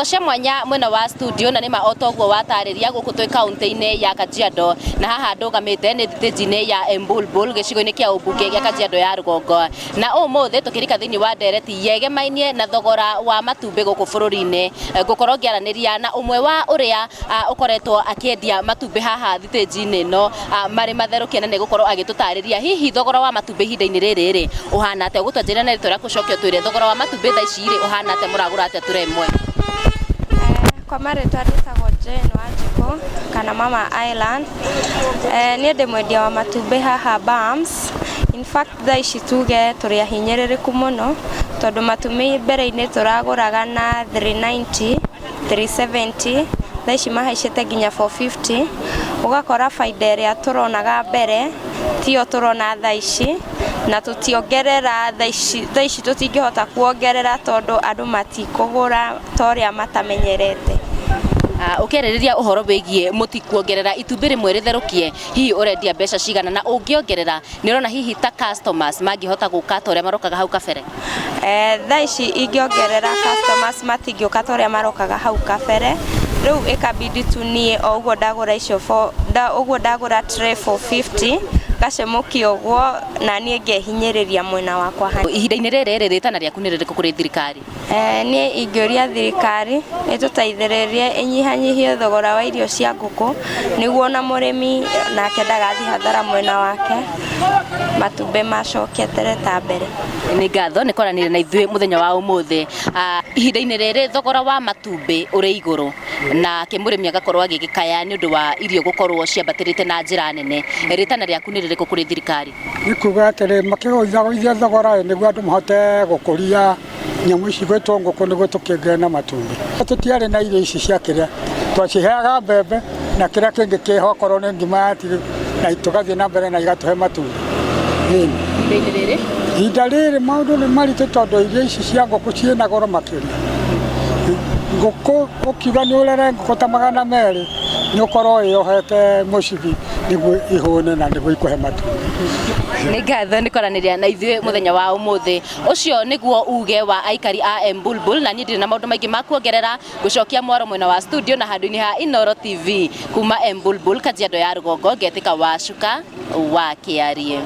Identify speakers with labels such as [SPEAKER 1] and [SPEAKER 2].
[SPEAKER 1] Cia mwanya mwena wa studio na nima otogwo watariria guku twi kaunti-ini ya Kajiado na haha ndugamite ni thitĩnji-ini ya Embulbul gicigo-ini kia umbunge gia Kajiado ya Rugongo na umuthi tukirika thiini wa ndereti yegemainie na thogora wa matumbi guku bururi-ini ngukorwo ngiaraniria na umwe wa uria ukoretwo akiendia matumbi haha thitĩnji-ini no mari matherukie na nigukorwo agitutariria hihi thogora wa matumbi ihinda-ini riri uhana atia gutwanjira na ritu ria gucokio twire thogora wa matumbi thaa ici uhana atia muragura atia turemwe.
[SPEAKER 2] Kwa marĩtwa ndĩtagwo Jane Wanjikũ kana Mama Island. Niĩ ndĩ mwendia wa matumbĩ haha Bams. In fact thaa ici tuge tũrĩ ahinyĩrĩrĩku mũno tondũ matumbĩ mbere-inĩ tũragũraga na 390, 370, thaa ici mahaicĩte nginya 450. Ũgakora baida ĩrĩa tũronaga mbere tiyo tũrona thaa ici na tutiongerera thaa ici tũtingĩhota kuongerera tondũ andũ matikũgũra toria matamenyerete.
[SPEAKER 1] Ukĩarĩrĩria uhoro wĩgiĩ mũtikuongerera itumbĩ rĩmwe rĩtherũkie hihi ũrendia mbeca cigana na ũngĩongerera nĩ ũrona hihi ta customers mangĩhota gũka toria marokaga hau kabere?
[SPEAKER 2] Thaa ici ingĩongerera customers matingĩũka toria marokaga hau kabere. Rĩu ikabidi tu niĩ o ũguo ndagũra icio ũguo ndagũra tray 450 gacemũkia ũguo na niĩ ngehinyĩrĩria mwena wakwa.
[SPEAKER 1] Ihinda-inĩ rĩrĩ rĩtana rĩaku nĩ rĩrĩkũ kũrĩ thirikari?
[SPEAKER 2] Niĩ ingĩũria thirikari ĩtũteithĩrĩrie ĩnyihanyihie thogora wa irio cia ngũkũ nĩguo na mũrĩmi nake ndagathi hathara mwena wake matumbĩ macoketere ta mbere.
[SPEAKER 1] Nĩ ngatho nĩ kwaranĩria na ithuĩ mũthenya wa ũmũthĩ. Ihinda-inĩ rĩrĩ thogora wa matumbĩ ũrĩ igũrũ na mũrĩmi agakorwo agĩgĩkaya nĩ ũndũ wa irio gũkorwo ciambatĩrĩte na njĩra nene. Rĩtana rĩaku nĩ rĩrĩkũ kũrĩ thirikari?
[SPEAKER 3] Nĩ kuuga atĩrĩ makĩgũithagũithia thogora nĩguo andũ mahote gũkũria nyamũ ici gwĩtwo ngũkũ nĩguo tũkĩongerere na matumbĩ. Tũtiarĩ na irio ici cia kĩrĩa twaciheaga mbembe na kĩrĩa kĩngĩ kĩho okorwo nĩ ngima na tũgathiĩ na mbere na igatũhe matumbĩ. Ihinda rĩrĩ maũndũ nĩ maritũ tondũ irio ici cia ngũkũ ciĩna goro makĩria. Ngũkũ ũkiuga nĩ ũrere ngũkũ ta 200 nĩ ũkorwo ĩyohete mũcibi nĩguo ihũne na nĩguo ikũhe matumbĩ.
[SPEAKER 1] Nĩ ngatho nĩ kwaranĩria na ithuĩ mũthenya wa ũmũthĩ. Ũcio nĩguo uge wa aikari a Embulbul na niĩ ndirĩ na maũndũ maingĩ ma kuongerera gũcokia mwaro mwena wa studio na handũ-inĩ ha Inooro TV kuma Embulbul Kajiado ya Rugongo ngetĩka Wacuka wa Kĩarie.